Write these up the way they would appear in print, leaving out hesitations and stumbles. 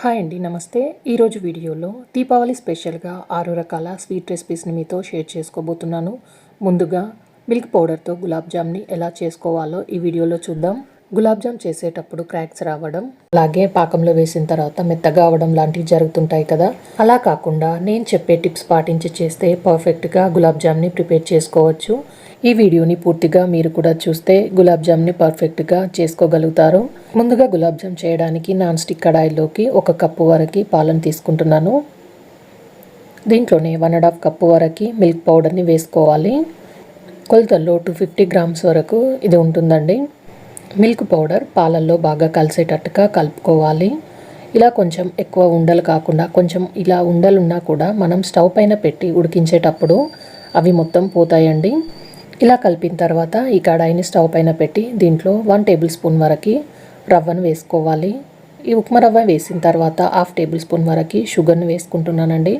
Hi అండి, నమస్తే. ఈరోజు వీడియోలో దీపావళి స్పెషల్గా 6 రకాల స్వీట్ రెసిపీస్ని మీతో షేర్ చేసుకోబోతున్నాను. ముందుగా మిల్క్ పౌడర్తో గులాబ్ జామ్ని ఎలా చేసుకోవాలో ఈ వీడియోలో చూద్దాం. గులాబ్ జామ్ చేసేటప్పుడు క్రాక్స్ రావడం, అలాగే పాకంలో వేసిన తర్వాత మెత్తగా అవడం లాంటివి జరుగుతుంటాయి కదా. అలా కాకుండా నేను చెప్పే టిప్స్ పాటించి చేస్తే పర్ఫెక్ట్గా గులాబ్ జామ్ని ప్రిపేర్ చేసుకోవచ్చు. ఈ వీడియోని పూర్తిగా మీరు కూడా చూస్తే గులాబ్ జామ్ని పర్ఫెక్ట్గా చేసుకోగలుగుతారు. ముందుగా గులాబ్ జామ్ చేయడానికి నాన్ స్టిక్ కడాయిలోకి 1 కప్పు వరకు పాలను తీసుకుంటున్నాను. దీంట్లోనే 1.5 కప్పు వరకు మిల్క్ పౌడర్ని వేసుకోవాలి. కొలతల్లో 250 గ్రామ్స్ వరకు ఇది ఉంటుందండి. మిల్క్ పౌడర్ పాలల్లో బాగా కలిసేటట్టుగా కలుపుకోవాలి. ఇలా కొంచెం ఎక్కువ ఉండలు కాకుండా కొంచెం ఇలా ఉండలున్నా కూడా మనం స్టవ్ పైన పెట్టి ఉడికించేటప్పుడు అవి మొత్తం పోతాయండి. ఇలా కలిపిన తర్వాత ఈ కడాయిని స్టవ్ పైన పెట్టి దీంట్లో 1 టేబుల్ స్పూన్ వరకు రవ్వను వేసుకోవాలి. ఈ ఉప్మా రవ్వ వేసిన తర్వాత 1/2 టేబుల్ స్పూన్ వరకు షుగర్ని వేసుకుంటున్నానండి.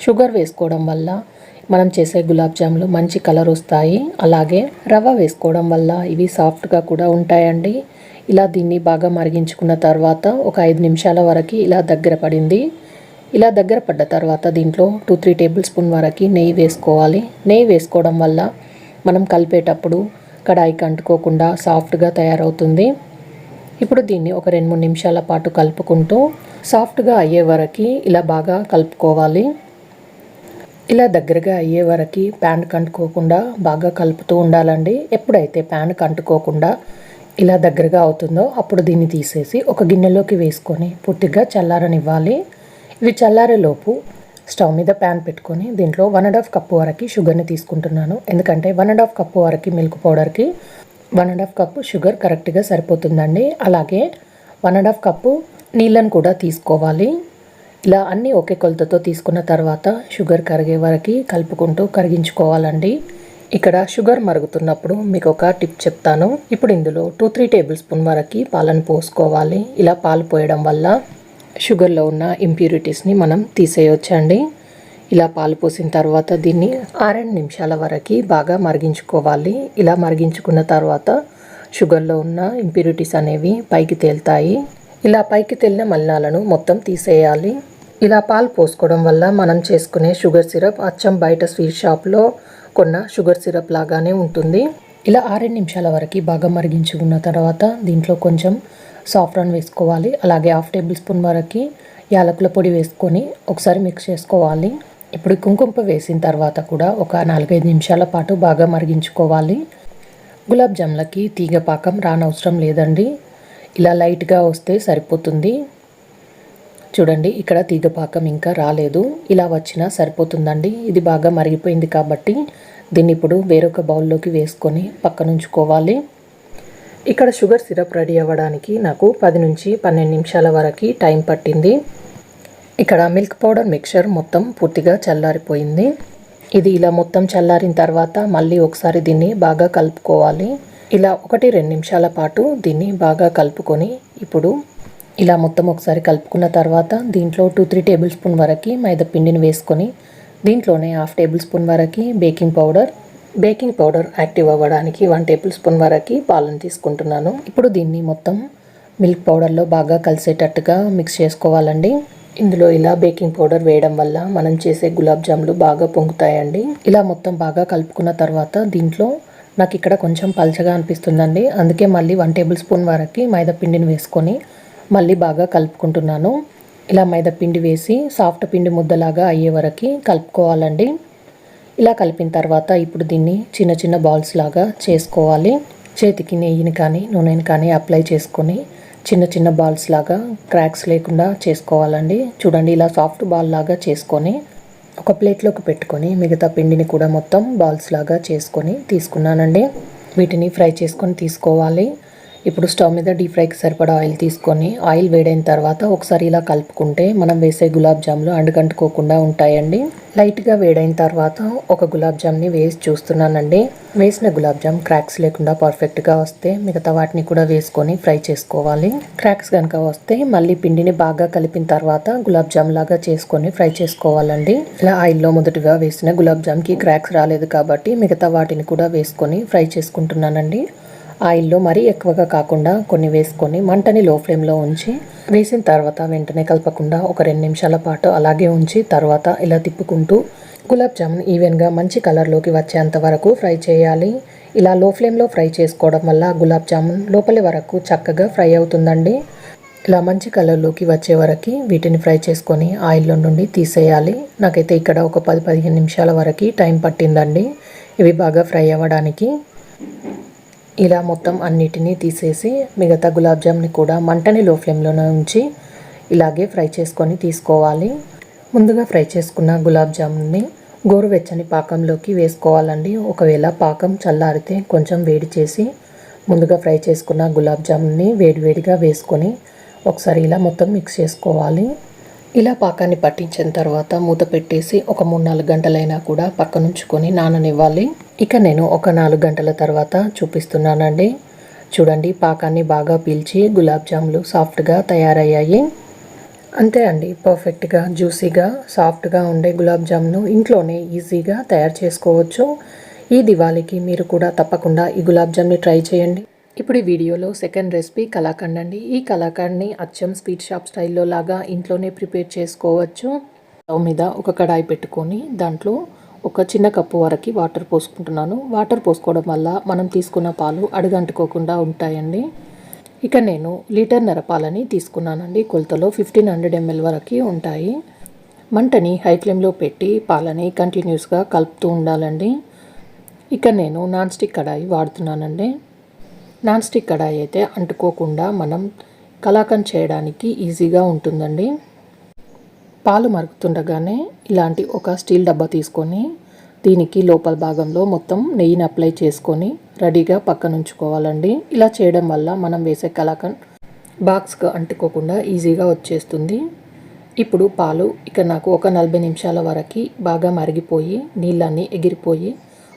షుగర్ వేసుకోవడం వల్ల మనం చేసే గులాబ్ జాములు మంచి కలర్ వస్తాయి. అలాగే రవ్వ వేసుకోవడం వల్ల ఇవి సాఫ్ట్గా కూడా ఉంటాయండి. ఇలా దీన్ని బాగా మరిగించుకున్న తర్వాత ఒక 5 నిమిషాల వరకు ఇలా దగ్గర పడింది. ఇలా దగ్గర పడ్డ తర్వాత దీంట్లో 2-3 టేబుల్ స్పూన్ వరకు నెయ్యి వేసుకోవాలి. నెయ్యి వేసుకోవడం వల్ల మనం కలిపేటప్పుడు కడాయికి అంటుకోకుండా సాఫ్ట్గా తయారవుతుంది. ఇప్పుడు దీన్ని ఒక 2-3 నిమిషాల పాటు కలుపుకుంటూ సాఫ్ట్గా అయ్యే వరకు ఇలా బాగా కలుపుకోవాలి. ఇలా దగ్గరగా అయ్యే వరకు ప్యాన్కి అంటుకోకుండా బాగా కలుపుతూ ఉండాలండి. ఎప్పుడైతే ప్యాన్కి అంటుకోకుండా ఇలా దగ్గరగా అవుతుందో అప్పుడు దీన్ని తీసేసి ఒక గిన్నెలోకి వేసుకొని పూర్తిగా చల్లారనివ్వాలి. ఇవి చల్లారేలోపు స్టవ్ మీద ప్యాన్ పెట్టుకొని దీంట్లో 1.5 కప్పు వరకు షుగర్ని తీసుకుంటున్నాను. ఎందుకంటే 1.5 కప్పు వరకు మిల్క్ పౌడర్కి 1.5 కప్పు షుగర్ కరెక్ట్గా సరిపోతుందండి. అలాగే 1.5 కప్పు నీళ్ళను కూడా తీసుకోవాలి. ఇలా అన్నీ ఒకే కొలతతో తీసుకున్న తర్వాత షుగర్ కరిగే వరకు కలుపుకుంటూ కరిగించుకోవాలండి. ఇక్కడ షుగర్ మరుగుతున్నప్పుడు మీకు ఒక టిప్ చెప్తాను. ఇప్పుడు ఇందులో 2-3 టేబుల్ స్పూన్ వరకు పాలను పోసుకోవాలి. ఇలా పాలు పోయడం వల్ల షుగర్లో ఉన్న ఇంప్యూరిటీస్ని మనం తీసేయొచ్చండి. ఇలా పాలు పోసిన తర్వాత దీన్ని 6 నిమిషాల వరకు బాగా మరిగించుకోవాలి. ఇలా మరిగించుకున్న తర్వాత షుగర్లో ఉన్న ఇంప్యూరిటీస్ అనేవి పైకి తేలుతాయి. ఇలా పైకి తేలిన మలినాలను మొత్తం తీసేయాలి. ఇలా పాలు పోసుకోవడం వల్ల మనం చేసుకునే షుగర్ సిరప్ అచ్చం బయట స్వీట్ షాప్లో కొన్న షుగర్ సిరప్ లాగానే ఉంటుంది. ఇలా 6 నిమిషాల వరకు బాగా మరిగించుకున్న తర్వాత దీంట్లో కొంచెం సాఫ్రాన్ వేసుకోవాలి. అలాగే 1/2 టేబుల్ స్పూన్ వరకు యాలకుల పొడి వేసుకొని ఒకసారి మిక్స్ చేసుకోవాలి. ఇప్పుడు కుంకుమ వేసిన తర్వాత కూడా ఒక 4-5 నిమిషాల పాటు బాగా మరిగించుకోవాలి. గులాబ్ జామ్లకి తీగ పాకం రానవసరం లేదండి. ఇలా లైట్గా వస్తే సరిపోతుంది. చూడండి, ఇక్కడ తీగ పాకం ఇంకా రాలేదు. ఇలా వచ్చినా సరిపోతుందండి. ఇది బాగా మరిగిపోయింది కాబట్టి దీన్ని ఇప్పుడు వేరొక బౌల్లోకి వేసుకొని పక్కన ఉంచుకోవాలి. ఇక్కడ షుగర్ సిరప్ రెడీ అవ్వడానికి నాకు 10-12 నిమిషాల వరకు టైం పట్టింది. ఇక్కడ మిల్క్ పౌడర్ మిక్చర్ మొత్తం పూర్తిగా చల్లారిపోయింది. ఇది ఇలా మొత్తం చల్లారిన తర్వాత మళ్ళీ ఒకసారి దీన్ని బాగా కలుపుకోవాలి. ఇలా 1-2 నిమిషాల పాటు దీన్ని బాగా కలుపుకొని ఇప్పుడు ఇలా మొత్తం ఒకసారి కలుపుకున్న తర్వాత దీంట్లో 2-3 టేబుల్ స్పూన్ వరకు మైదా పిండిని వేసుకొని దీంట్లోనే 1/2 టేబుల్ స్పూన్ వరకు బేకింగ్ పౌడర్ యాక్టివ్ అవ్వడానికి 1 టేబుల్ స్పూన్ వరకు పాలను తీసుకుంటున్నాను. ఇప్పుడు దీన్ని మొత్తం మిల్క్ పౌడర్లో బాగా కలిసేటట్టుగా మిక్స్ చేసుకోవాలండి. ఇందులో ఇలా బేకింగ్ పౌడర్ వేయడం వల్ల మనం చేసే గులాబ్ జాములు బాగా పొంగుతాయండి. ఇలా మొత్తం బాగా కలుపుకున్న తర్వాత దీంట్లో నాకు ఇక్కడ కొంచెం పల్చగా అనిపిస్తుందండి. అందుకే మళ్ళీ 1 టేబుల్ స్పూన్ వరకు మైదా పిండిని వేసుకొని మళ్ళీ బాగా కలుపుకుంటున్నాను. ఇలా మైదా పిండి వేసి సాఫ్ట్ పిండి ముద్దలాగా అయ్యే వరకు కలుపుకోవాలండి. ఇలా కలిపిన తర్వాత ఇప్పుడు దీన్ని చిన్న చిన్న బాల్స్ లాగా చేసుకోవాలి. చేతికి నెయ్యిని కానీ నూనెని కానీ అప్లై చేసుకొని చిన్న చిన్న బాల్స్ లాగా క్రాక్స్ లేకుండా చేసుకోవాలండి. చూడండి, ఇలా సాఫ్ట్ బాల్ లాగా చేసుకొని ఒక ప్లేట్లోకి పెట్టుకొని మిగతా పిండిని కూడా మొత్తం బాల్స్ లాగా చేసుకొని తీసుకున్నానండి. వీటిని ఫ్రై చేసుకొని తీసుకోవాలి. ఇప్పుడు స్టవ్ మీద డీప్ ఫ్రైకి సరిపడా ఆయిల్ తీసుకొని ఆయిల్ వేడైన తర్వాత ఒకసారి ఇలా కలుపుకుంటే మనం వేసే గులాబ్ జాములు అంటుకోకుండా ఉంటాయండి. లైట్గా వేడైన తర్వాత ఒక గులాబ్ జామ్ని వేసి చూస్తున్నానండి. వేసిన గులాబ్ జామ్ క్రాక్స్ లేకుండా పర్ఫెక్ట్గా వస్తే మిగతా వాటిని కూడా వేసుకొని ఫ్రై చేసుకోవాలి. క్రాక్స్ కనుక వస్తే మళ్ళీ పిండిని బాగా కలిపిన తర్వాత గులాబ్ జామ్ లాగా చేసుకొని ఫ్రై చేసుకోవాలండి. ఇలా ఆయిల్లో మొదటిగా వేసిన గులాబ్ జామ్కి క్రాక్స్ రాలేదు కాబట్టి మిగతా వాటిని కూడా వేసుకొని ఫ్రై చేసుకుంటున్నానండి. ఆయిల్లో మరీ ఎక్కువగా కాకుండా కొన్ని వేసుకొని మంటని లో ఫ్లేమ్లో ఉంచి వేసిన తర్వాత వెంటనే కలపకుండా ఒక 2 నిమిషాల పాటు అలాగే ఉంచి తర్వాత ఇలా తిప్పుకుంటూ గులాబ్ జామున్ ఈవెన్గా మంచి కలర్లోకి వచ్చేంత వరకు ఫ్రై చేయాలి. ఇలా లో ఫ్లేమ్లో ఫ్రై చేసుకోవడం వల్ల గులాబ్ జామున్ లోపలి వరకు చక్కగా ఫ్రై అవుతుందండి. ఇలా మంచి కలర్లోకి వచ్చే వరకు వీటిని ఫ్రై చేసుకొని ఆయిల్లో నుండి తీసేయాలి. నాకైతే ఇక్కడ ఒక 10-15 నిమిషాల వరకు టైం పట్టిందండి ఇవి బాగా ఫ్రై అవ్వడానికి. ఇలా మొత్తం అన్నిటినీ తీసేసి మిగతా గులాబ్ జామ్ని కూడా మంటని లో ఫ్లేమ్లోనే ఉంచి ఇలాగే ఫ్రై చేసుకొని తీసుకోవాలి. ముందుగా ఫ్రై చేసుకున్న గులాబ్ జామున్ని గోరువెచ్చని పాకంలోకి వేసుకోవాలండి. ఒకవేళ పాకం చల్లారితే కొంచెం వేడి చేసి ముందుగా ఫ్రై చేసుకున్న గులాబ్ జామున్ని వేడివేడిగా వేసుకొని ఒకసారి ఇలా మొత్తం మిక్స్ చేసుకోవాలి. ఇలా పాకాన్ని పట్టించిన తర్వాత మూత పెట్టేసి ఒక 3-4 గంటలైనా కూడా పక్కనుంచుకొని నాననివ్వాలి. ఇక నేను ఒక 4 గంటల తర్వాత చూపిస్తున్నానండి. చూడండి, పాకాన్ని బాగా పీల్చి గులాబ్ జాములు సాఫ్ట్గా తయారయ్యాయి. అంతే అండి, పర్ఫెక్ట్గా జ్యూసీగా సాఫ్ట్గా ఉండే గులాబ్ జామును ఇంట్లోనే ఈజీగా తయారు చేసుకోవచ్చు. ఈ దివాళీకి మీరు కూడా తప్పకుండా ఈ గులాబ్ జామ్ని ట్రై చేయండి. ఇప్పుడు ఈ వీడియోలో సెకండ్ రెసిపీ కలాకండ్ అండి. ఈ కలాకండ్ని అచ్చం స్వీట్ షాప్ స్టైల్లో లాగా ఇంట్లోనే ప్రిపేర్ చేసుకోవచ్చు. స్టవ్ మీద ఒక కడాయి పెట్టుకొని దాంట్లో ఒక చిన్న కప్పు వరకు వాటర్ పోసుకుంటున్నాను. వాటర్ పోసుకోవడం వల్ల మనం తీసుకున్న పాలు అడుగంటుకోకుండా ఉంటాయండి. ఇక నేను 1.5 లీటర్ పాలని తీసుకున్నానండి. కొలతలో 1500 ml వరకు ఉంటాయి. మంటని హై ఫ్లేమ్లో పెట్టి పాలని కంటిన్యూస్గా కలుపుతూ ఉండాలండి. ఇక నేను నాన్ స్టిక్ కడాయి వాడుతున్నానండి. నాన్ స్టిక్ కడాయి అయితే అంటుకోకుండా మనం కలాకండ్ చేయడానికి ఈజీగా ఉంటుందండి. పాలు మరుగుతుండగానే ఇలాంటి ఒక స్టీల్ డబ్బా తీసుకొని దీనికి లోపల భాగంలో మొత్తం నెయ్యిని అప్లై చేసుకొని రెడీగా పక్కన ఉంచుకోవాలండి. ఇలా చేయడం వల్ల మనం వేసే కలాకండ్ బాక్స్కి అంటుకోకుండా ఈజీగా వచ్చేస్తుంది. ఇప్పుడు పాలు ఇక నాకు ఒక 40 నిమిషాల వరకు బాగా మరిగిపోయి నీళ్ళన్నీ ఎగిరిపోయి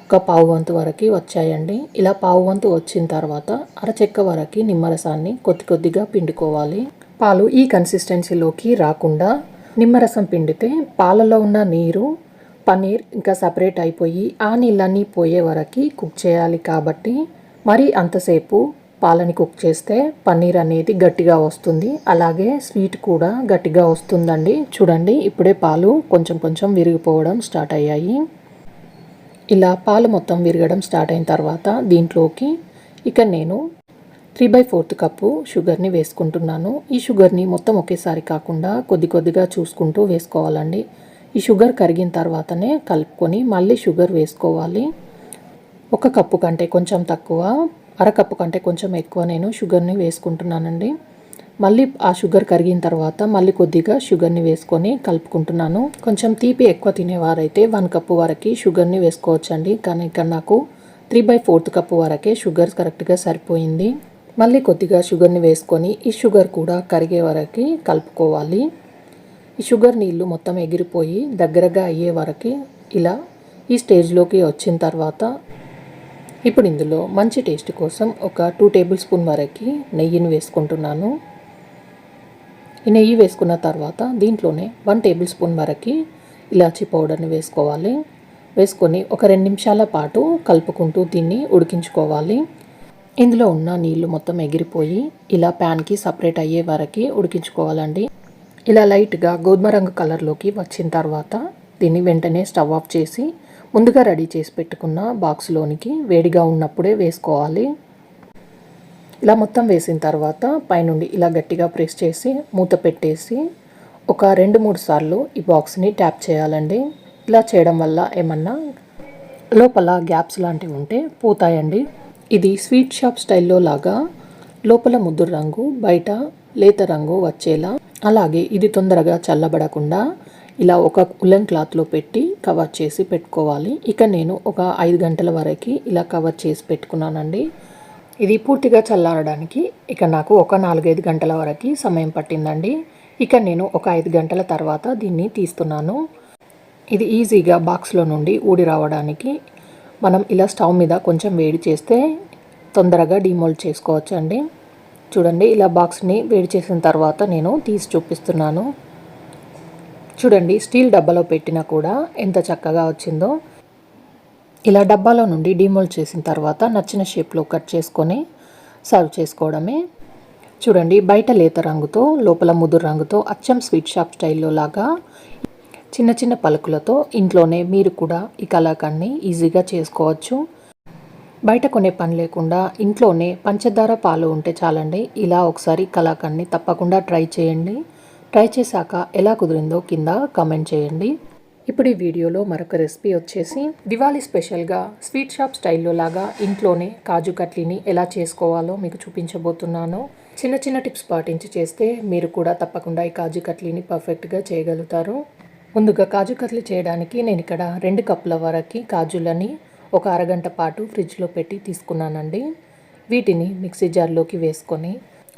ఒక పావు వంతు వరకు వచ్చాయండి. ఇలా పావు వంతు వచ్చిన తర్వాత అరచెక్క వరకు నిమ్మరసాన్ని కొద్దిగా పిండుకోవాలి. పాలు ఈ కన్సిస్టెన్సీలోకి రాకుండా నిమ్మరసం పిండితే పాలలో ఉన్న నీరు పన్నీర్ ఇంకా సపరేట్ అయిపోయి ఆ నీళ్ళన్నీ పోయే వరకు కుక్ చేయాలి. కాబట్టి మరి అంతసేపు పాలని కుక్ చేస్తే పన్నీర్ అనేది గట్టిగా వస్తుంది, అలాగే స్వీట్ కూడా గట్టిగా వస్తుందండి. చూడండి, ఇప్పుడే పాలు కొంచెం విరిగిపోవడం స్టార్ట్ అయ్యాయి. ఇలా పాలు మొత్తం విరగడం స్టార్ట్ అయిన తర్వాత దీంట్లోకి ఇక నేను 3/4 కప్పు షుగర్ని వేసుకుంటున్నాను. ఈ షుగర్ని మొత్తం ఒకేసారి కాకుండా కొద్దిగా చూసుకుంటూ వేసుకోవాలండి. ఈ షుగర్ కరిగిన తర్వాతనే కలుపుకొని మళ్ళీ షుగర్ వేసుకోవాలి. 1 కప్పు కంటే కొంచెం తక్కువ, అరకప్పు కంటే కొంచెం ఎక్కువ నేను షుగర్ని వేసుకుంటున్నానండి. మళ్ళీ ఆ షుగర్ కరిగిన తర్వాత మళ్ళీ కొద్దిగా షుగర్ని వేసుకొని కలుపుకుంటున్నాను. కొంచెం తీపి ఎక్కువ తినేవారైతే 1 కప్పు వరకు షుగర్ని వేసుకోవచ్చండి. కానీ ఇక్కడ నాకు 3/4 కప్పు వరకే షుగర్ కరెక్ట్గా సరిపోయింది. మళ్ళీ కొద్దిగా షుగర్ని వేసుకొని ఈ షుగర్ కూడా కరిగే వరకు కలుపుకోవాలి. ఈ షుగర్ నీళ్ళు మొత్తం ఎగిరిపోయి దగ్గరగా అయ్యే వరకు ఇలా ఈ స్టేజ్లోకి వచ్చిన తర్వాత ఇప్పుడు ఇందులో మంచి టేస్ట్ కోసం ఒక 2 టేబుల్ స్పూన్ వరకు నెయ్యిని వేసుకుంటున్నాను. ఈ నెయ్యి వేసుకున్న తర్వాత దీంట్లోనే 1 టేబుల్ స్పూన్ వరకు ఇలాచీ పౌడర్ని వేసుకోవాలి. వేసుకొని ఒక 2 నిమిషాల పాటు కలుపుకుంటూ దీన్ని ఉడికించుకోవాలి. ఇందులో ఉన్న నీళ్లు మొత్తం ఎగిరిపోయి ఇలా ప్యాన్కి సపరేట్ అయ్యే వరకు ఉడికించుకోవాలండి. ఇలా లైట్గా గోధుమ రంగు కలర్లోకి వచ్చిన తర్వాత దీన్ని వెంటనే స్టవ్ ఆఫ్ చేసి ముందుగా రెడీ చేసి పెట్టుకున్న బాక్స్లోనికి వేడిగా ఉన్నప్పుడే వేసుకోవాలి. ఇలా మొత్తం వేసిన తర్వాత పైనుండి ఇలా గట్టిగా ప్రెస్ చేసి మూత పెట్టేసి ఒక 2-3 సార్లు ఈ బాక్స్ని ట్యాప్ చేయాలండి. ఇలా చేయడం వల్ల ఏమన్నా లోపల గ్యాప్స్ లాంటివి ఉంటే పోతాయండి. ఇది స్వీట్ షాప్ స్టైల్లో లాగా లోపల ముద్దు రంగు బయట లేత రంగు వచ్చేలా, అలాగే ఇది తొందరగా చల్లబడకుండా ఇలా ఒక ఉలెన్ క్లాత్లో పెట్టి కవర్ చేసి పెట్టుకోవాలి. ఇక నేను ఒక 5 గంటల వరకు ఇలా కవర్ చేసి పెట్టుకున్నానండి. ఇది పూర్తిగా చల్లారడానికి ఇక నాకు ఒక 4-5 గంటల వరకు సమయం పట్టిందండి. ఇక నేను ఒక 5 గంటల తర్వాత దీన్ని తీస్తున్నాను. ఇది ఈజీగా బాక్స్లో నుండి ఊడి రావడానికి మనం ఇలా స్టవ్ మీద కొంచెం వేడి చేస్తే తొందరగా డీమోల్డ్ చేసుకోవచ్చు అండి. చూడండి, ఇలా బాక్స్ని వేడి చేసిన తర్వాత నేను తీసి చూపిస్తున్నాను. చూడండి, స్టీల్ డబ్బాలో పెట్టినా కూడా ఎంత చక్కగా వచ్చిందో. ఇలా డబ్బాలో నుండి డీమోల్డ్ చేసిన తర్వాత నచ్చిన షేప్లో కట్ చేసుకొని సర్వ్ చేసుకోవడమే. చూడండి, బయట లేత రంగుతో లోపల ముదురు రంగుతో అచ్చం స్వీట్ షాప్ స్టైల్లో లాగా చిన్న చిన్న పలుకులతో ఇంట్లోనే మీరు కూడా ఈ కలాకండ్ని ఈజీగా చేసుకోవచ్చు. బయట కొనే పని లేకుండా ఇంట్లోనే పంచదార పాలు ఉంటే చాలండి. ఇలా ఒకసారి కలాకండ్ని తప్పకుండా ట్రై చేయండి. ట్రై చేశాక ఎలా కుదిరిందో కింద కామెంట్ చేయండి. ఇప్పుడు ఈ వీడియోలో మరొక రెసిపీ వచ్చేసి దివాళీ స్పెషల్గా స్వీట్ షాప్ స్టైల్లో లాగా ఇంట్లోనే కాజు కట్లీని ఎలా చేసుకోవాలో మీకు చూపించబోతున్నాను. చిన్న చిన్న టిప్స్ పాటించి చేస్తే మీరు కూడా తప్పకుండా ఈ కాజు కట్లీని పర్ఫెక్ట్గా చేయగలుగుతారు. ముందుగా కాజు కట్లీ చేయడానికి నేను ఇక్కడ 2 కప్పుల వరకు కాజులని ఒక అరగంట పాటు ఫ్రిడ్జ్లో పెట్టి తీసుకున్నానండి. వీటిని మిక్సీ జార్లోకి వేసుకొని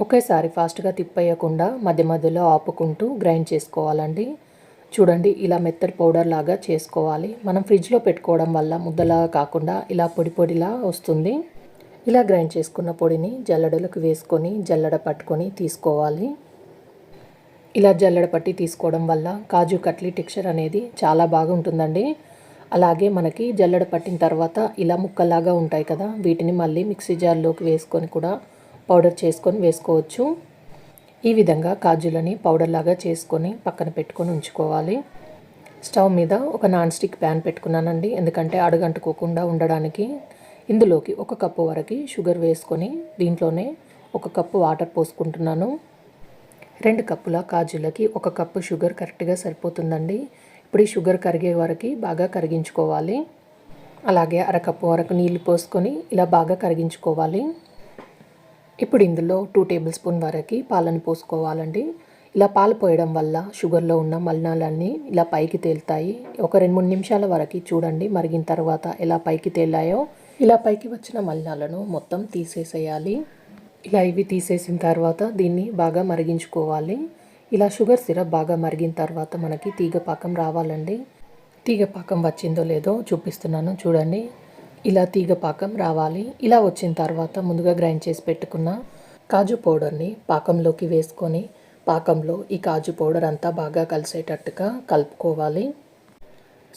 ఒకేసారి ఫాస్ట్గా తిప్పేయకుండా మధ్య మధ్యలో ఆపుకుంటూ గ్రైండ్ చేసుకోవాలండి. చూడండి, ఇలా మెత్తటి పౌడర్ లాగా చేసుకోవాలి. మనం ఫ్రిడ్జ్లో పెట్టుకోవడం వల్ల ముద్దలాగా కాకుండా ఇలా పొడి పొడిలా వస్తుంది. ఇలా గ్రైండ్ చేసుకున్న పొడిని జల్లెడలోకి వేసుకొని జల్లెడ పట్టుకొని తీసుకోవాలి. ఇలా జల్లెడ పట్టి తీసుకోవడం వల్ల కాజు కట్లీ టెక్స్చర్ అనేది చాలా బాగుంటుందండి. అలాగే మనకి జల్లెడ పట్టిన తర్వాత ఇలా ముక్కలాగా ఉంటాయి కదా, వీటిని మళ్ళీ మిక్సీ జార్లోకి వేసుకొని కూడా పౌడర్ చేసుకొని వేసుకోవచ్చు. ఈ విధంగా కాజులని పౌడర్ లాగా చేసుకొని పక్కన పెట్టుకొని ఉంచుకోవాలి. స్టవ్ మీద ఒక నాన్ స్టిక్ ప్యాన్ పెట్టుకున్నానండి, ఎందుకంటే అడుగంటుకోకుండా ఉండడానికి. ఇందులోకి 1 కప్పు వరకు షుగర్ వేసుకొని దీంట్లోనే 1 కప్పు వాటర్ పోసుకుంటున్నాను. 2 కప్పుల కాజులకి 1 కప్పు షుగర్ కరెక్ట్గా సరిపోతుందండి. ఇప్పుడు ఈ షుగర్ కరిగే వరకు బాగా కరిగించుకోవాలి. అలాగే 1/2 కప్పు వరకు నీళ్లు పోసుకొని ఇలా బాగా కరిగించుకోవాలి. ఇప్పుడు ఇందులో 2 టేబుల్ స్పూన్ వరకు పాలను పోసుకోవాలండి. ఇలా పాలు పోయడం వల్ల షుగర్లో ఉన్న మలినాలన్నీ ఇలా పైకి తేలుతాయి. ఒక 2-3 నిమిషాల వరకు చూడండి, మరిగిన తర్వాత ఎలా పైకి తేలాయో. ఇలా పైకి వచ్చిన మలినాలను మొత్తం తీసేసేయాలి. ఇలా ఇవి తీసేసిన తర్వాత దీన్ని బాగా మరిగించుకోవాలి. ఇలా షుగర్ సిరప్ బాగా మరిగిన తర్వాత మనకి తీగపాకం రావాలండి. తీగపాకం వచ్చిందో లేదో చూపిస్తున్నాను చూడండి. ఇలా తీగపాకం రావాలి. ఇలా వచ్చిన తర్వాత ముందుగా గ్రైండ్ చేసి పెట్టుకున్న కాజు పౌడర్ని పాకంలోకి వేసుకొని పాకంలో ఈ కాజు పౌడర్ అంతా బాగా కలిసేటట్టుగా కలుపుకోవాలి.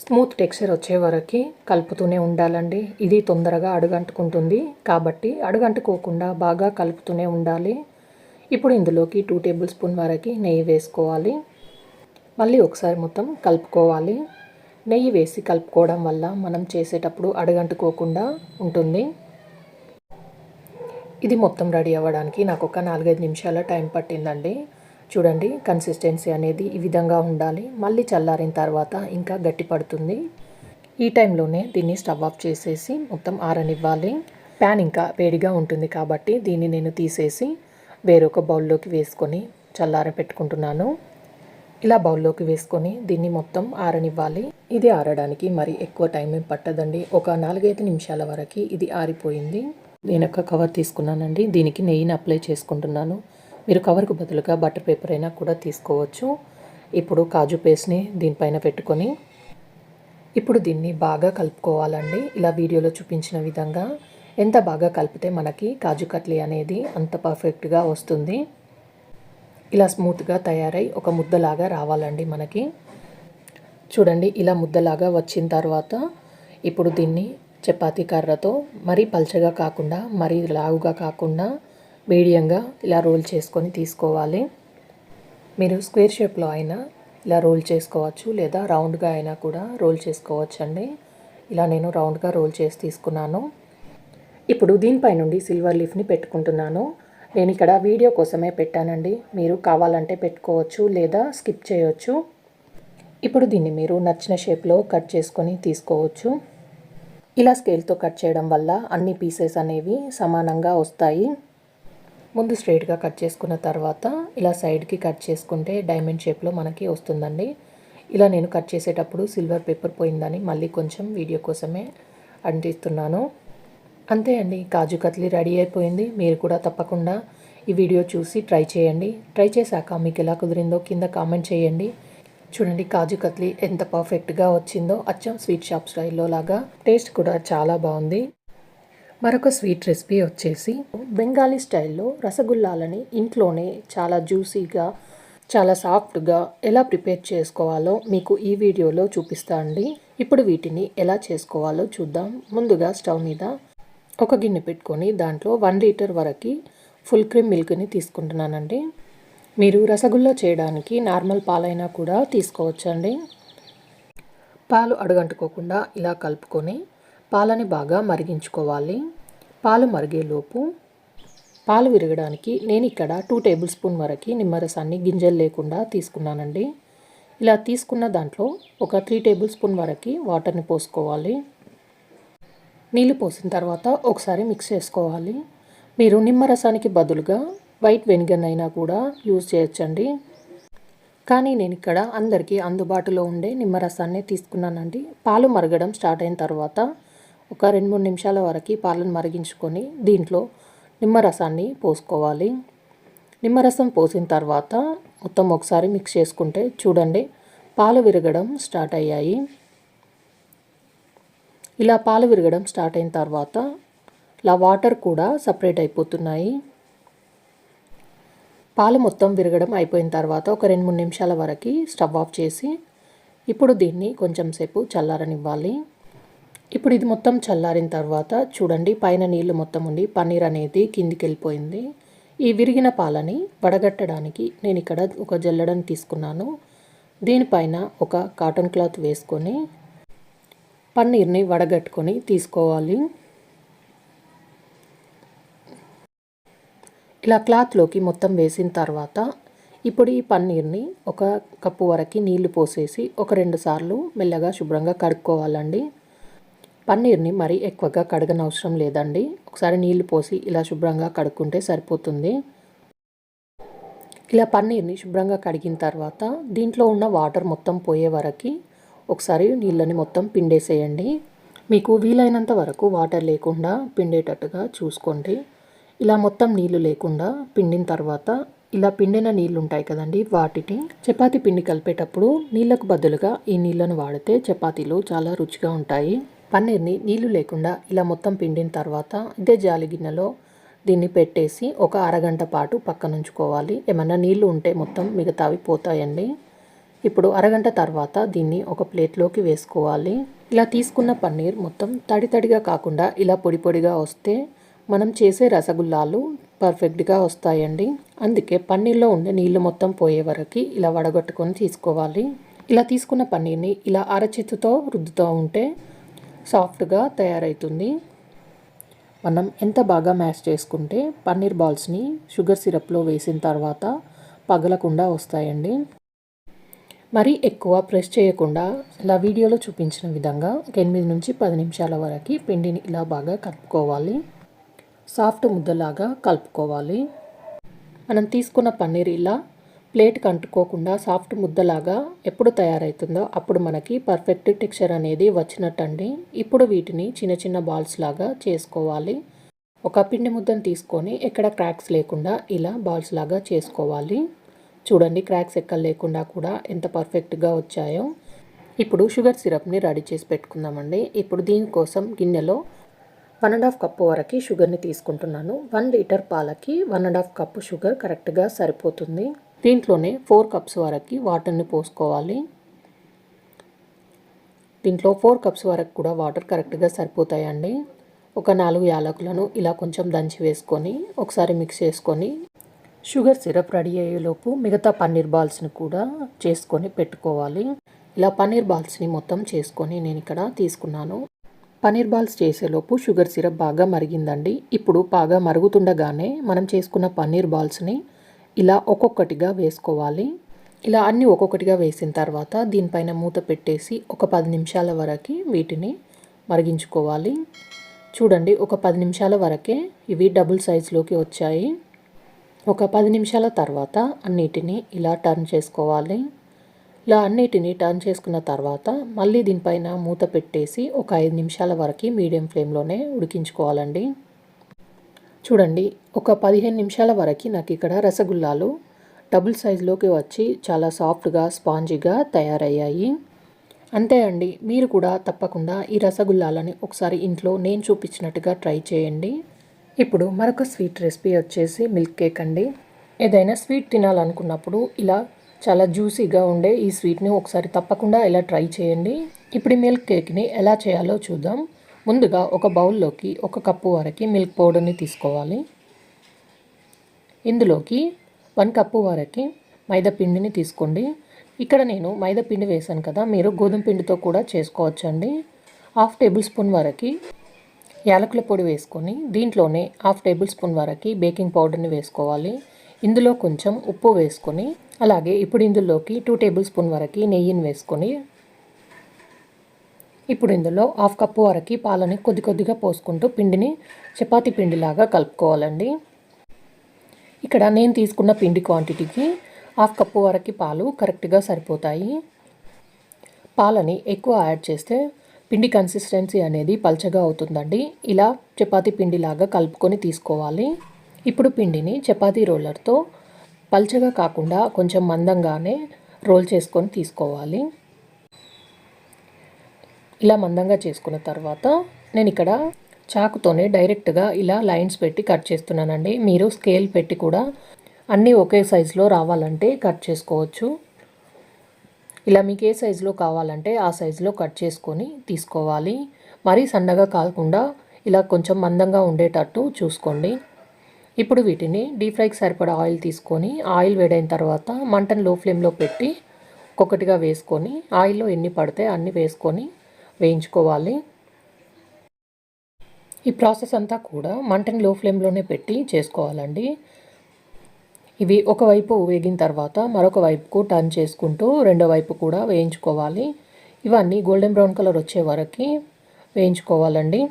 స్మూత్ టెక్స్చర్ వచ్చే వరకు కలుపుతూనే ఉండాలండి. ఇది తొందరగా అడుగంటుకుంటుంది కాబట్టి అడుగంటుకోకుండా బాగా కలుపుతూనే ఉండాలి. ఇప్పుడు ఇందులోకి 2 టేబుల్ స్పూన్ వరకు నెయ్యి వేసుకోవాలి. మళ్ళీ ఒకసారి మొత్తం కలుపుకోవాలి. నెయ్యి వేసి కలుపుకోవడం వల్ల మనం చేసేటప్పుడు అడుగంటుకోకుండా ఉంటుంది. ఇది మొత్తం రెడీ అవ్వడానికి నాకు ఒక 4-5 నిమిషాల టైం పట్టిందండి. చూడండి, కన్సిస్టెన్సీ అనేది ఈ విధంగా ఉండాలి. మళ్ళీ చల్లారిన తర్వాత ఇంకా గట్టి పడుతుంది. ఈ టైంలోనే దీన్ని స్టవ్ ఆఫ్ చేసేసి మొత్తం ఆరనివ్వాలి. ప్యాన్ ఇంకా వేడిగా ఉంటుంది కాబట్టి దీన్ని నేను తీసేసి వేరొక బౌల్లోకి వేసుకొని చల్లార పెట్టుకుంటున్నాను. ఇలా బౌల్లోకి వేసుకొని దీన్ని మొత్తం ఆరనివ్వాలి. ఇది ఆరడానికి మరి ఎక్కువ టైం ఏం పట్టదండి. ఒక 4-5 నిమిషాల వరకు ఇది ఆరిపోయింది. నేను ఒక కవర్ తీసుకున్నానండి. దీనికి నెయ్యిని అప్లై చేసుకుంటున్నాను. మీరు కవర్కు బదులుగా బటర్ పేపర్ అయినా కూడా తీసుకోవచ్చు. ఇప్పుడు కాజు పేస్ట్ని దీనిపైన పెట్టుకొని ఇప్పుడు దీన్ని బాగా కలుపుకోవాలండి. ఇలా వీడియోలో చూపించిన విధంగా ఎంత బాగా కలిపితే మనకి కాజు కట్లీ అనేది అంత పర్ఫెక్ట్గా వస్తుంది. ఇలా స్మూత్గా తయారై ఒక ముద్దలాగా రావాలండి మనకి. చూడండి, ఇలా ముద్దలాగా వచ్చిన తర్వాత ఇప్పుడు దీన్ని చపాతీ కర్రతో మరీ పల్చగా కాకుండా మరీ లావుగా కాకుండా మీడియంగా ఇలా రోల్ చేసుకొని తీసుకోవాలి. మీరు స్క్వేర్ షేప్లో అయినా ఇలా రోల్ చేసుకోవచ్చు, లేదా రౌండ్గా అయినా కూడా రోల్ చేసుకోవచ్చు అండి. ఇలా నేను రౌండ్గా రోల్ చేసి తీసుకున్నాను. ఇప్పుడు దీనిపై నుండి సిల్వర్ లీఫ్ని పెట్టుకుంటున్నాను. నేను ఇక్కడ వీడియో కోసమే పెట్టానండి. మీరు కావాలంటే పెట్టుకోవచ్చు లేదా స్కిప్ చేయొచ్చు. ఇప్పుడు దీన్ని మీరు నచ్చిన షేప్లో కట్ చేసుకొని తీసుకోవచ్చు. ఇలా స్కేల్తో కట్ చేయడం వల్ల అన్ని పీసెస్ అనేవి సమానంగా వస్తాయి. ముందు స్ట్రైట్గా కట్ చేసుకున్న తర్వాత ఇలా సైడ్కి కట్ చేసుకుంటే డైమండ్ షేప్లో మనకి వస్తుందండి. ఇలా నేను కట్ చేసేటప్పుడు సిల్వర్ పేపర్ పోయిందని మళ్ళీ కొంచెం వీడియో కోసమే అంటిస్తున్నాను. అంతే అండి, కాజు కట్లీ రెడీ అయిపోయింది. మీరు కూడా తప్పకుండా ఈ వీడియో చూసి ట్రై చేయండి. ట్రై చేశాక మీకు ఎలా కుదిరిందో కింద కామెంట్ చేయండి. చూడండి, కాజు కట్లీ ఎంత పర్ఫెక్ట్గా వచ్చిందో, అచ్చం స్వీట్ షాప్ స్టైల్లో లాగా. టేస్ట్ కూడా చాలా బాగుంది. మరొక స్వీట్ రెసిపీ వచ్చేసి బెంగాలీ స్టైల్లో రసగుల్లాలని ఇంట్లోనే చాలా జ్యూసీగా చాలా సాఫ్ట్గా ఎలా ప్రిపేర్ చేసుకోవాలో మీకు ఈ వీడియోలో చూపిస్తా అండి. ఇప్పుడు వీటిని ఎలా చేసుకోవాలో చూద్దాం. ముందుగా స్టవ్ మీద ఒక గిన్నె పెట్టుకొని దాంట్లో 1 లీటర్ వరకు ఫుల్ క్రీమ్ మిల్క్ని తీసుకుంటున్నానండి. మీరు రసగుల్లా చేయడానికి నార్మల్ పాలైనా కూడా తీసుకోవచ్చండి. పాలు అడుగంటుకోకుండా ఇలా కలుపుకొని పాలని బాగా మరిగించుకోవాలి. పాలు మరిగేలోపు పాలు విరగడానికి నేను ఇక్కడ 2 టేబుల్ స్పూన్ వరకు నిమ్మరసాన్ని గింజలు లేకుండా తీసుకున్నానండి. ఇలా తీసుకున్న దాంట్లో ఒక 3 టేబుల్ స్పూన్ వరకు వాటర్ని పోసుకోవాలి. నీళ్ళు పోసిన తర్వాత ఒకసారి మిక్స్ చేసుకోవాలి. మీరు నిమ్మరసానికి బదులుగా వైట్ వెనిగర్ అయినా కూడా యూజ్ చేయొచ్చండి. కానీ నేను ఇక్కడ అందరికీ అందుబాటులో ఉండే నిమ్మరసాన్ని తీసుకున్నానండి. పాలు మరగడం స్టార్ట్ అయిన తర్వాత ఒక 2-3 నిమిషాల వరకు పాలను మరిగించుకొని దీంట్లో నిమ్మరసాన్ని పోసుకోవాలి. నిమ్మరసం పోసిన తర్వాత మొత్తం ఒకసారి మిక్స్ చేసుకుంటే చూడండి పాలు విరగడం స్టార్ట్ అయ్యాయి. ఇలా పాలు విరగడం స్టార్ట్ అయిన తర్వాత ఇలా వాటర్ కూడా సపరేట్ అయిపోతున్నాయి. పాలు మొత్తం విరగడం అయిపోయిన తర్వాత ఒక 2-3 నిమిషాల వరకు స్టవ్ ఆఫ్ చేసి ఇప్పుడు దీన్ని కొంచెం సేపు చల్లారనివ్వాలి. ఇప్పుడు ఇది మొత్తం చల్లారిన తర్వాత చూడండి పైన నీళ్ళు మొత్తం ఉండి పన్నీర్ అనేది కిందికి వెళ్ళిపోయింది. ఈ విరిగిన పాలని వడగట్టడానికి నేను ఇక్కడ ఒక జల్లెడని తీసుకున్నాను. దీనిపైన ఒక కాటన్ క్లాత్ వేసుకొని పన్నీర్ని వడగట్టుకొని తీసుకోవాలి. ఇలా క్లాత్లోకి మొత్తం వేసిన తర్వాత ఇప్పుడు ఈ పన్నీర్ని ఒక కప్పు వరకు నీళ్లు పోసేసి ఒక 2 సార్లు మెల్లగా శుభ్రంగా కడుక్కోవాలండి. పన్నీర్ని మరీ ఎక్కువగా కడగనవసరం లేదండి. ఒకసారి నీళ్లు పోసి ఇలా శుభ్రంగా కడుక్కుంటే సరిపోతుంది. ఇలా పన్నీర్ని శుభ్రంగా కడిగిన తర్వాత దీంట్లో ఉన్న వాటర్ మొత్తం పోయే వరకు ఒకసారి నీళ్ళని మొత్తం పిండేసేయండి. మీకు వీలైనంత వరకు వాటర్ లేకుండా పిండేటట్టుగా చూసుకోండి. ఇలా మొత్తం నీళ్లు లేకుండా పిండిన తర్వాత ఇలా పిండిన నీళ్ళు ఉంటాయి కదండి, వాటిని చపాతీ పిండి కలిపేటప్పుడు నీళ్ళకు బదులుగా ఈ నీళ్ళను వాడితే చపాతీలు చాలా రుచిగా ఉంటాయి. పన్నీర్ని నీళ్లు లేకుండా ఇలా మొత్తం పిండిన తర్వాత ఇదే జాలి గిన్నెలో దీన్ని పెట్టేసి ఒక అరగంట పాటు పక్కనుంచుకోవాలి. ఏమన్నా నీళ్లు ఉంటే మొత్తం మిగతావి పోతాయండి. ఇప్పుడు అరగంట తర్వాత దీన్ని ఒక ప్లేట్లోకి వేసుకోవాలి. ఇలా తీసుకున్న పన్నీర్ మొత్తం తడి తడిగా కాకుండా ఇలా పొడి పొడిగా వస్తే మనం చేసే రసగుల్లాలు పర్ఫెక్ట్గా వస్తాయండి. అందుకే పన్నీర్లో ఉండే నీళ్లు మొత్తం పోయే వరకు ఇలా వడగట్టుకొని తీసుకోవాలి. ఇలా తీసుకున్న పన్నీర్ని ఇలా అరచేతితో రుద్దుతూ ఉంటే సాఫ్ట్గా తయారవుతుంది. మనం ఎంత బాగా మ్యాష్ చేసుకుంటే పన్నీర్ బాల్స్ని షుగర్ సిరప్లో వేసిన తర్వాత పగలకుండా వస్తాయండి. మరి ఎక్కువ ప్రెస్ చేయకుండా ఇలా వీడియోలో చూపించిన విధంగా 8 నుంచి 10 నిమిషాల వరకు పిండిని ఇలా బాగా కలుపుకోవాలి. సాఫ్ట్ ముద్దలాగా కలుపుకోవాలి. మనం తీసుకున్న పన్నీర్ ఇలా ప్లేట్కి అంటుకోకుండా సాఫ్ట్ ముద్దలాగా ఎప్పుడు తయారవుతుందో అప్పుడు మనకి పర్ఫెక్ట్ టెక్స్చర్ అనేది వచ్చినట్టండి. ఇప్పుడు వీటిని చిన్న చిన్న బాల్స్ లాగా చేసుకోవాలి. ఒక పిండి ముద్దను తీసుకొని ఎక్కడ క్రాక్స్ లేకుండా ఇలా బాల్స్ లాగా చేసుకోవాలి. చూడండి క్రాక్స్ ఎక్కడ లేకుండా కూడా ఎంత పర్ఫెక్ట్గా వచ్చాయో. ఇప్పుడు షుగర్ సిరప్ని రెడీ చేసి పెట్టుకుందామండి. ఇప్పుడు దీనికోసం గిన్నెలో 1.5 కప్పు వరకు షుగర్ని తీసుకుంటున్నాను. 1 లీటర్ పాలకి 1.5 కప్పు షుగర్ కరెక్ట్గా సరిపోతుంది. దీంట్లోనే 4 కప్స్ వరకు వాటర్ని పోసుకోవాలి. దీంట్లో 4 కప్స్ వరకు కూడా వాటర్ కరెక్ట్గా సరిపోతాయండి. ఒక 4 యాలకులను ఇలా కొంచెం దంచి వేసుకొని ఒకసారి మిక్స్ చేసుకొని షుగర్ సిరప్ రెడీ అయ్యేలోపు మిగతా పన్నీర్ బాల్స్ని కూడా చేసుకొని పెట్టుకోవాలి. ఇలా పన్నీర్ బాల్స్ని మొత్తం చేసుకొని నేను ఇక్కడ తీసుకున్నాను. పన్నీర్ బాల్స్ చేసేలోపు షుగర్ సిరప్ బాగా మరిగిందండి. ఇప్పుడు బాగా మరుగుతుండగానే మనం చేసుకున్న పన్నీర్ బాల్స్ని ఇలా ఒక్కొక్కటిగా వేసుకోవాలి. ఇలా అన్నీ ఒక్కొక్కటిగా వేసిన తర్వాత దీనిపైన మూత పెట్టేసి ఒక 10 నిమిషాల వరకు వీటిని మరిగించుకోవాలి. చూడండి ఒక 10 నిమిషాల వరకే ఇవి డబుల్ సైజులోకి వచ్చాయి. ఒక 10 నిమిషాల తర్వాత అన్నిటినీ ఇలా టర్న్ చేసుకోవాలి. ఇలా అన్నిటినీ టర్న్ చేసుకున్న తర్వాత మళ్ళీ దీనిపైన మూత పెట్టేసి ఒక 5 నిమిషాల వరకు మీడియం ఫ్లేమ్లోనే ఉడికించుకోవాలండి. చూడండి ఒక 15 నిమిషాల వరకు నాకు ఇక్కడ రసగుల్లాలు డబుల్ సైజులోకి వచ్చి చాలా సాఫ్ట్గా స్పాంజీగా తయారయ్యాయి. అంతే అండి, మీరు కూడా తప్పకుండా ఈ రసగుల్లాలని ఒకసారి ఇంట్లో నేను చూపించినట్టుగా ట్రై చేయండి. ఇప్పుడు మరొక స్వీట్ రెసిపీ వచ్చేసి మిల్క్ కేక్ అండి. ఏదైనా స్వీట్ తినాలనుకున్నప్పుడు ఇలా చాలా జ్యూసీగా ఉండే ఈ స్వీట్ని ఒకసారి తప్పకుండా ఇలా ట్రై చేయండి. ఇప్పుడు ఈ మిల్క్ కేక్ని ఎలా చేయాలో చూద్దాం. ముందుగా ఒక బౌల్లోకి 1 కప్పు వరకు మిల్క్ పౌడర్ని తీసుకోవాలి. ఇందులోకి 1 కప్పు వరకు మైదా పిండిని తీసుకోండి. ఇక్కడ నేను మైదా పిండి వేసాను కదా, మీరు గోధుమ పిండితో కూడా చేసుకోవచ్చండి. 1/2 టేబుల్ స్పూన్ వరకు యాలకుల పొడి వేసుకొని దీంట్లోనే 1/2 టేబుల్ స్పూన్ వరకు బేకింగ్ పౌడర్ని వేసుకోవాలి. ఇందులో కొంచెం ఉప్పు వేసుకొని అలాగే ఇప్పుడు ఇందులోకి 2 టేబుల్ స్పూన్ వరకు నెయ్యిని వేసుకొని ఇప్పుడు ఇందులో 1/2 కప్పు వరకు పాలని కొద్ది కొద్దిగా పోసుకుంటూ పిండిని చపాతీ పిండిలాగా కలుపుకోవాలండి. ఇక్కడ నేను తీసుకున్న పిండి క్వాంటిటీకి 1/2 కప్పు వరకు పాలు కరెక్ట్గా సరిపోతాయి. పాలని ఎక్కువ యాడ్ చేస్తే పిండి కన్సిస్టెన్సీ అనేది పల్చగా అవుతుందండి. ఇలా చపాతీ పిండిలాగా కలుపుకొని తీసుకోవాలి. ఇప్పుడు పిండిని చపాతీ రోలర్తో పల్చగా కాకుండా కొంచెం మందంగానే రోల్ చేసుకొని తీసుకోవాలి. ఇలా మందంగా చేసుకున్న తర్వాత నేను ఇక్కడ చాకుతోనే డైరెక్ట్గా ఇలా లైన్స్ పెట్టి కట్ చేస్తున్నానండి. మీరు స్కేల్ పెట్టి కూడా అన్నీ ఒకే సైజులో రావాలంటే కట్ చేసుకోవచ్చు. ఇలా మీకు ఏ సైజులో కావాలంటే ఆ సైజులో కట్ చేసుకొని తీసుకోవాలి. మరీ సన్నగా కాకుండా ఇలా కొంచెం మందంగా ఉండేటట్టు చూసుకోండి. ఇప్పుడు వీటిని డీప్ ఫ్రైకి సరిపడా ఆయిల్ తీసుకొని ఆయిల్ వేడైన తర్వాత మంటను లో ఫ్లేమ్లో పెట్టి ఒక్కొక్కటిగా వేసుకొని ఆయిల్లో ఎన్ని పడితే అన్ని వేసుకొని వేయించుకోవాలి. ఈ ప్రాసెస్ అంతా కూడా మంటను లో ఫ్లేమ్లోనే పెట్టి చేసుకోవాలండి. ఇవి ఒకవైపు వేగిన తర్వాత మరొక వైపుకు టర్న్ చేసుకుంటూ రెండో వైపు కూడా వేయించుకోవాలి. ఇవన్నీ గోల్డెన్ బ్రౌన్ కలర్ వచ్చే వరకు వేయించుకోవాలండి.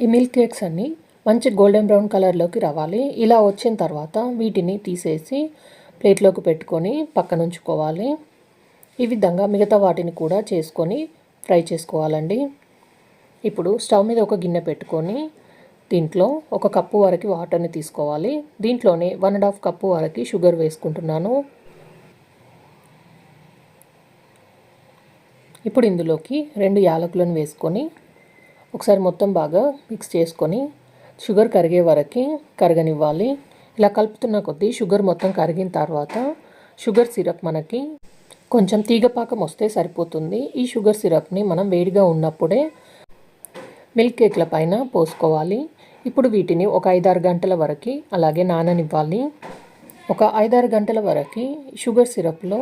ఈ మిల్క్ కేక్స్ అన్నీ మంచి గోల్డెన్ బ్రౌన్ కలర్లోకి రావాలి. ఇలా వచ్చిన తర్వాత వీటిని తీసేసి ప్లేట్లోకి పెట్టుకొని పక్కన ఉంచుకోవాలి. ఈ విధంగా మిగతా వాటిని కూడా చేసుకొని ఫ్రై చేసుకోవాలండి. ఇప్పుడు స్టవ్ మీద ఒక గిన్నె పెట్టుకొని దీంట్లో 1 కప్పు వరకు వాటర్ని తీసుకోవాలి. దీంట్లోనే 1.5 కప్పు వరకు షుగర్ వేసుకుంటున్నాను. ఇప్పుడు ఇందులోకి 2 యాలకులను వేసుకొని ఒకసారి మొత్తం బాగా మిక్స్ చేసుకొని షుగర్ కరిగే వరకు కరగనివ్వాలి. ఇలా కలుపుతున్న కొద్దీ షుగర్ మొత్తం కరిగిన తర్వాత షుగర్ సిరప్ మనకి కొంచెం తీగపాకం వస్తే సరిపోతుంది. ఈ షుగర్ సిరప్ని మనం వేడిగా ఉన్నప్పుడే మిల్క్ కేక్ల పైన పోసుకోవాలి. ఇప్పుడు వీటిని ఒక 5-6 గంటల వరకు అలాగే నాననివ్వాలి. ఒక 5-6 గంటల వరకు షుగర్ సిరప్లో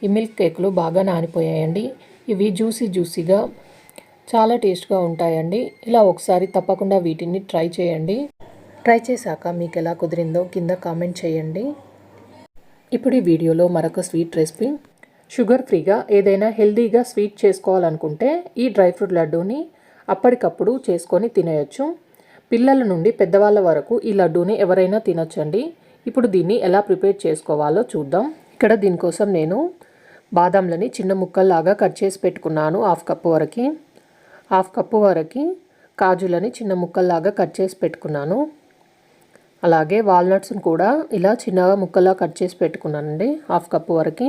ఈ మిల్క్ కేకులు బాగా నానిపోయాయండి. ఇవి జ్యూసీగా చాలా టేస్ట్గా ఉంటాయండి. ఇలా ఒకసారి తప్పకుండా వీటిని ట్రై చేయండి. ట్రై చేశాక మీకు ఎలా కుదిరిందో కింద కామెంట్ చేయండి. ఇప్పుడు ఈ వీడియోలో మరొక స్వీట్ రెసిపీ. షుగర్ ఫ్రీగా ఏదైనా హెల్తీగా స్వీట్ చేసుకోవాలనుకుంటే ఈ డ్రై ఫ్రూట్ లడ్డూని అప్పటికప్పుడు చేసుకొని తినేయచ్చు. పిల్లల నుండి పెద్దవాళ్ళ వరకు ఈ లడ్డూని ఎవరైనా తినొచ్చండి. ఇప్పుడు దీన్ని ఎలా ప్రిపేర్ చేసుకోవాలో చూద్దాం. ఇక్కడ దీనికోసం నేను బాదాంలని చిన్న ముక్కల్లాగా కట్ చేసి పెట్టుకున్నాను. 1/2 కప్పు వరకు 1/2 కప్పు వరకు కాజులని చిన్న ముక్కల్లాగా కట్ చేసి పెట్టుకున్నాను. అలాగే వాల్నట్స్ని కూడా ఇలా చిన్నగా ముక్కల్లా కట్ చేసి పెట్టుకున్నానండి 1/2 కప్పు వరకు.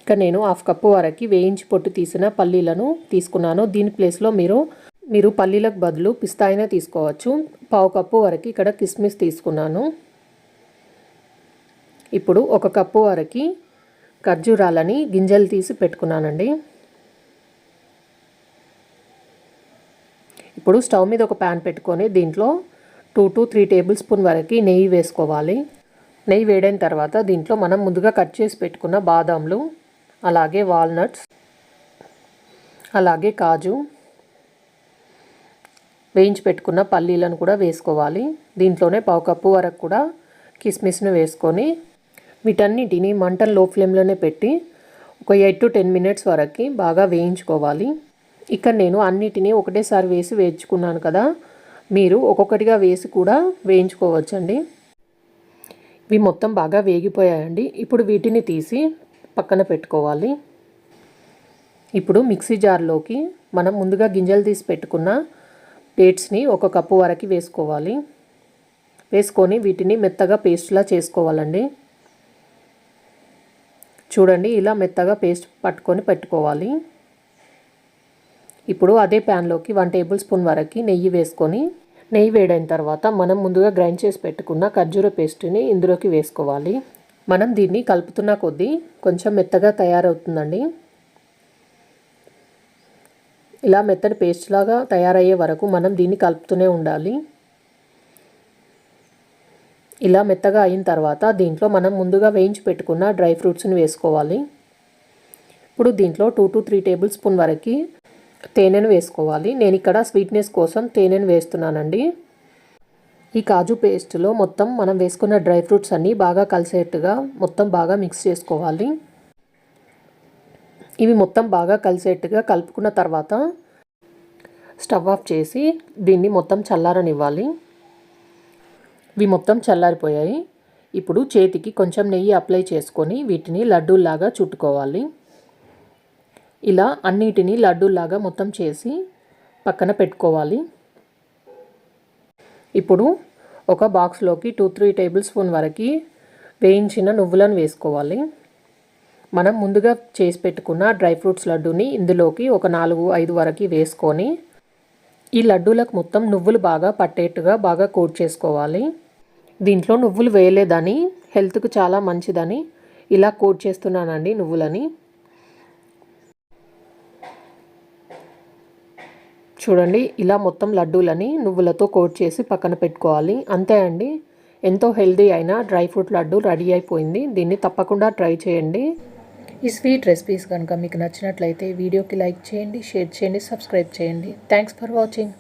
ఇక నేను 1/2 కప్పు వరకు వేయించి పొట్టు తీసిన పల్లీలను తీసుకున్నాను. దీని ప్లేస్లో మీరు పల్లీలకు బదులు పిస్తా అయినా తీసుకోవచ్చు. 1/2 కప్పు వరకు ఇక్కడ కిస్మిస్ తీసుకున్నాను. ఇప్పుడు 1 కప్పు వరకు ఖర్జూరాలని గింజలు తీసి పెట్టుకున్నానండి. ఇప్పుడు స్టవ్ మీద ఒక ప్యాన్ పెట్టుకొని దీంట్లో 2 to 3 టేబుల్ స్పూన్ వరకు నెయ్యి వేసుకోవాలి. నెయ్యి వేడైన తర్వాత దీంట్లో మనం ముందుగా కట్ చేసి పెట్టుకున్న బాదాంలు అలాగే వాల్నట్స్ అలాగే కాజు వేయించి పెట్టుకున్న పల్లీలను కూడా వేసుకోవాలి. దీంట్లోనే 1/2 కప్పు వరకు కూడా కిస్మిస్ను వేసుకొని వీటన్నిటిని మంటను లో ఫ్లేమ్లోనే పెట్టి ఒక 8 to 10 మినిట్స్ వరకు బాగా వేయించుకోవాలి. ఇక్కడ నేను అన్నిటినీ ఒకటేసారి వేసి వేయించుకున్నాను కదా, మీరు ఒక్కొక్కటిగా వేసి కూడా వేయించుకోవచ్చండి. ఇవి మొత్తం బాగా వేగిపోయాయండి. ఇప్పుడు వీటిని తీసి పక్కన పెట్టుకోవాలి. ఇప్పుడు మిక్సీ జార్లోకి మనం ముందుగా గింజలు తీసి పెట్టుకున్న డేట్స్ని 1 కప్పు వరకు వేసుకోవాలి. వేసుకొని వీటిని మెత్తగా పేస్ట్లా చేసుకోవాలండి. చూడండి, ఇలా మెత్తగా పేస్ట్ పట్టుకొని పెట్టుకోవాలి. ఇప్పుడు అదే ప్యాన్లోకి 1 టేబుల్ స్పూన్ వరకు నెయ్యి వేసుకొని నెయ్యి వేడైన తర్వాత మనం ముందుగా గ్రైండ్ చేసి పెట్టుకున్న ఖర్జూర పేస్ట్ని ఇందులోకి వేసుకోవాలి. మనం దీన్ని కలుపుతున్న కొద్దీ కొంచెం మెత్తగా తయారవుతుందండి. ఇలా మెత్తటి పేస్ట్ లాగా తయారయ్యే వరకు మనం దీన్ని కలుపుతూనే ఉండాలి. ఇలా మెత్తగా అయిన తర్వాత దీంట్లో మనం ముందుగా వేయించి పెట్టుకున్న డ్రై ఫ్రూట్స్ని వేసుకోవాలి. ఇప్పుడు దీంట్లో 2 to 3 టేబుల్ స్పూన్ వరకు తేనెను వేసుకోవాలి. నేను ఇక్కడ స్వీట్నెస్ కోసం తేనెను వేస్తున్నానండి. ఈ కాజు పేస్ట్లో మొత్తం మనం వేసుకున్న డ్రై ఫ్రూట్స్ అన్నీ బాగా కలిసేట్టుగా మొత్తం బాగా మిక్స్ చేసుకోవాలి. ఇవి మొత్తం బాగా కలిసేట్టుగా కలుపుకున్న తర్వాత స్టవ్ ఆఫ్ చేసి దీన్ని మొత్తం చల్లారనివ్వాలి. ఇవి మొత్తం చల్లారిపోయాయి. ఇప్పుడు చేతికి కొంచెం నెయ్యి అప్లై చేసుకొని వీటిని లడ్డూల్లాగా చుట్టుకోవాలి. ఇలా అన్నిటినీ లడ్డూల్లాగా మొత్తం చేసి పక్కన పెట్టుకోవాలి. ఇప్పుడు ఒక బాక్స్లోకి 2-3 టేబుల్ స్పూన్ వరకు వేయించిన నువ్వులను వేసుకోవాలి. మనం ముందుగా చేసి పెట్టుకున్న డ్రై ఫ్రూట్స్ లడ్డూని ఇందులోకి ఒక 4-5 వరకు వేసుకొని ఈ లడ్డూలకు మొత్తం నువ్వులు బాగా పట్టేట్టుగా బాగా కోట్ చేసుకోవాలి. దీంట్లో నువ్వులు వేయలేదని హెల్త్కు చాలా మంచిదని ఇలా కోట్ చేస్తున్నానండి నువ్వులని. చూడండి, ఇలా మొత్తం లడ్డూలని నువ్వులతో కోట్ చేసి పక్కన పెట్టుకోవాలి. అంతే అండి, ఎంతో హెల్తీ అయిన డ్రై ఫ్రూట్ లడ్డు రెడీ అయిపోయింది. దీన్ని తప్పకుండా ట్రై చేయండి. ఈ స్వీట్ రెసిపీస్ కనుక మీకు నచ్చినట్లయితే వీడియోకి లైక్ చేయండి, షేర్ చేయండి, సబ్స్క్రైబ్ చేయండి. Thanks for watching.